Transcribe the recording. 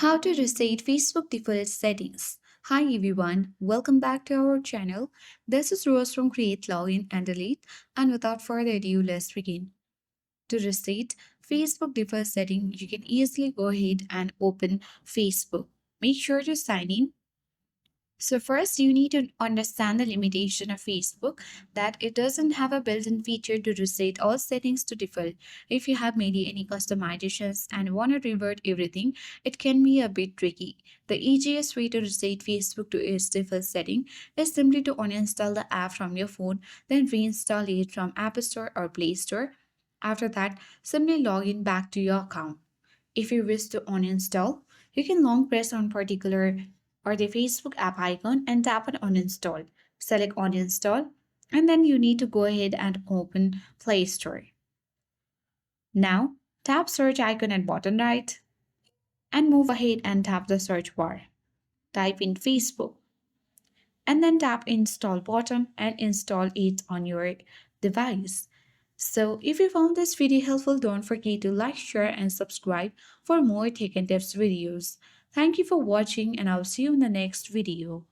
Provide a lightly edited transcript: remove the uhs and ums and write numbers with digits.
How to reset Facebook default settings. Hi everyone, welcome back to our channel. This is Rose from Create Login and Delete, and without further ado, let's begin. To reset Facebook default setting, you can easily go ahead and open Facebook. Make sure to sign in. So first, you need to understand the limitation of Facebook that it doesn't have a built-in feature to reset all settings to default. If you have made any customizations and want to revert everything, it can be a bit tricky. The easiest way to reset Facebook to its default setting is simply to uninstall the app from your phone, then reinstall it from App Store or Play Store. After that, simply log in back to your account. If you wish to uninstall, you can long press on particular or the Facebook app icon and tap on uninstall. Select uninstall and then you need to go ahead and open Play Store. Now tap search icon at bottom right and move ahead and tap the search bar. Type in Facebook and then tap install button and install it on your device. So if you found this video helpful, don't forget to like, share and subscribe for more tech and tips videos. Thank you for watching and I'll see you in the next video.